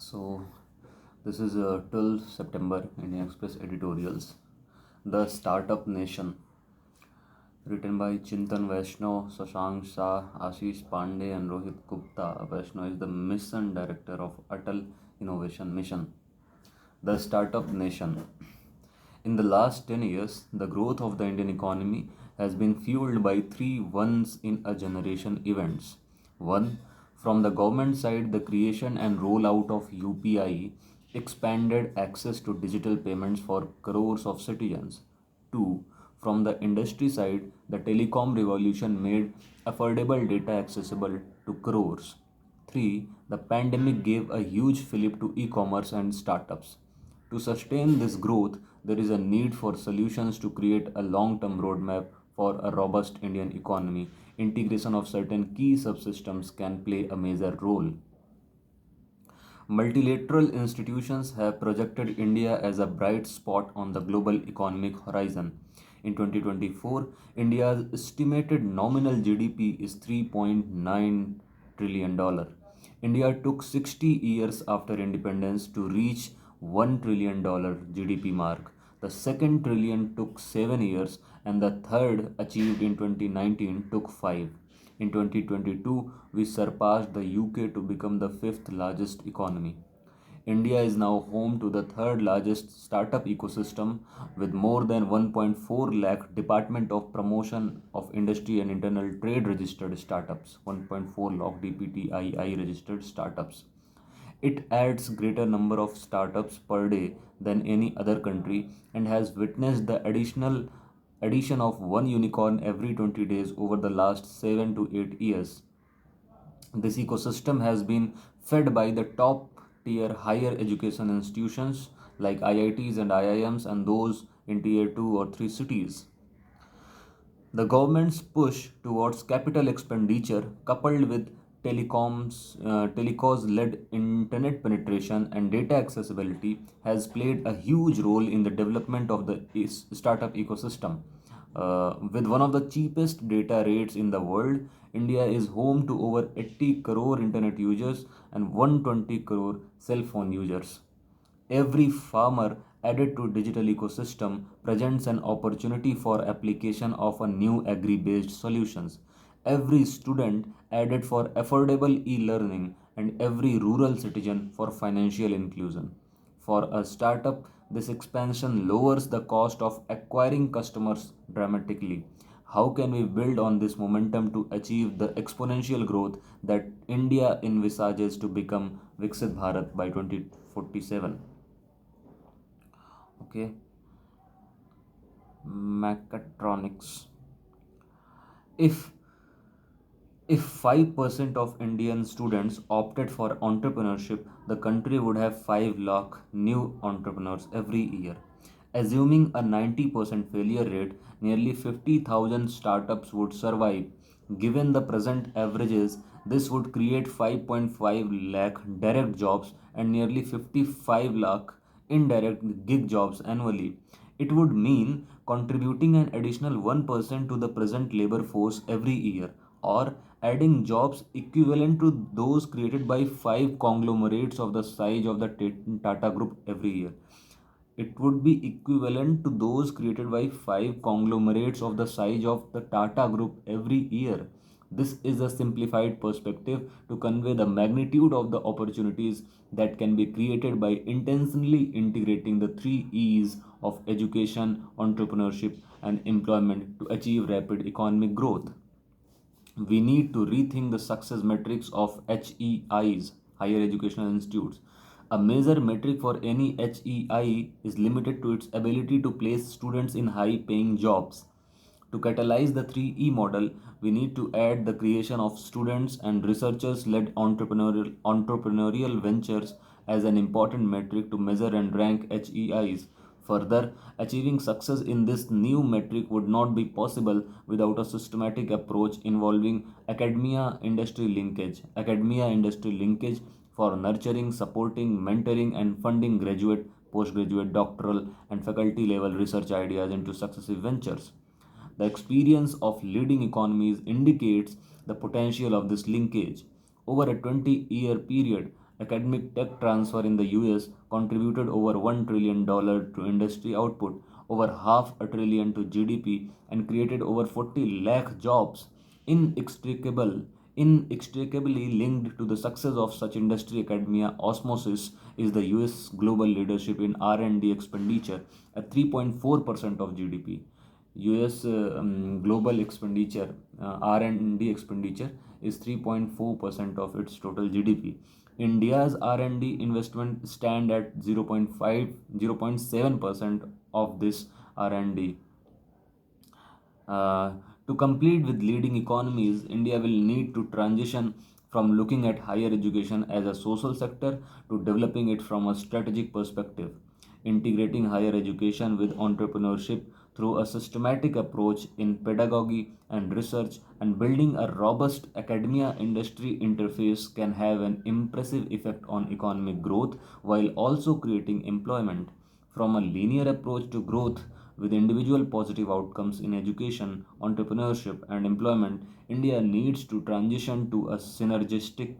So, this is 12 September Indian Express editorials. The Startup Nation, written by Chintan Vaishnav, Shashank Shah, Ashish Pandey, and Rohit Gupta. Vaishnav is the mission director of Atal Innovation Mission. The Startup Nation. In the last 10 years, the growth of the Indian economy has been fueled by three once in a generation events. One, from the government side, the creation and rollout of UPI expanded access to digital payments for crores of citizens. Two, from the industry side, the telecom revolution made affordable data accessible to crores. 3. The pandemic gave a huge fillip to e commerce and startups. To sustain this growth, there is a need for solutions to create a long term roadmap for a robust Indian economy. Integration of certain key subsystems can play a major role. Multilateral institutions have projected India as a bright spot on the global economic horizon. In 2024, India's estimated nominal GDP is $3.9 trillion. India took 60 years after independence to reach $1 trillion GDP mark. The second trillion took 7 years and the third achieved in 2019 took 5. In 2022, we surpassed the UK to become the fifth largest economy. India is now home to the third largest startup ecosystem with more than 1.4 lakh Department of Promotion of Industry and Internal Trade registered startups, 1.4 lakh DPTII registered startups. It adds greater number of startups per day than any other country and has witnessed the addition of one unicorn every 20 days over the last 7 to 8 years. This ecosystem has been fed by the top tier higher education institutions like IITs and IIMs and those in tier 2 or 3 cities. The government's push towards capital expenditure, coupled with telecos-led internet penetration and data accessibility, has played a huge role in the development of the startup ecosystem. With one of the cheapest data rates in the world, India is home to over 80 crore internet users and 120 crore cell phone users. Every farmer added to digital ecosystem presents an opportunity for application of a new agri-based solutions. Every student added for affordable e-learning and every rural citizen for financial inclusion. For a startup, this expansion lowers the cost of acquiring customers dramatically. How can we build on this momentum to achieve the exponential growth that India envisages to become Viksit Bharat by 2047? Okay, mechatronics. If if 5% of Indian students opted for entrepreneurship, the country would have 5 lakh new entrepreneurs every year. Assuming a 90% failure rate, nearly 50,000 startups would survive. Given the present averages, this would create 5.5 lakh direct jobs and nearly 55 lakh indirect gig jobs annually. It would mean contributing an additional 1% to the present labor force every year, or adding jobs equivalent to those created by 5 conglomerates of the size of the Tata Group every year. It would be equivalent to those created by 5 conglomerates of the size of the Tata Group every year. This is a simplified perspective to convey the magnitude of the opportunities that can be created by intentionally integrating the 3 E's of education, entrepreneurship, and employment to achieve rapid economic growth. We need to rethink the success metrics of HEIs, higher educational institutes. A major metric for any HEI is limited to its ability to place students in high paying jobs. To catalyze the 3E model, we need to add the creation of students and researchers led entrepreneurial ventures as an important metric to measure and rank HEIs. Further, achieving success in this new metric would not be possible without a systematic approach involving academia industry linkage. Academia industry linkage for nurturing, supporting, mentoring, and funding graduate, postgraduate, doctoral, and faculty level research ideas into successive ventures. The experience of leading economies indicates the potential of this linkage. Over a 20-year period, Academic tech transfer in the US contributed over $1 trillion to industry output, over half a trillion to GDP, and created over 40 lakh jobs. Inextricable, Inextricably linked to the success of such industry academia osmosis is the US global leadership in R&D expenditure at 3.4% of GDP. US global expenditure, R&D expenditure is 3.4% of its total GDP. India's R&D investment stand at 0.7% of this R&D. Uh, to compete with leading economies, India will need to transition from looking at higher education as a social sector to developing it from a strategic perspective, integrating higher education with entrepreneurship through a systematic approach in pedagogy and research, and building a robust academia industry interface can have an impressive effect on economic growth while also creating employment. From a linear approach to growth with individual positive outcomes in education, entrepreneurship, and employment, India needs to transition to a synergistic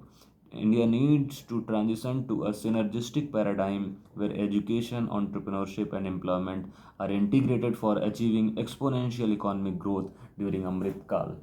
paradigm where education, entrepreneurship, and employment are integrated for achieving exponential economic growth during Amrit Kal.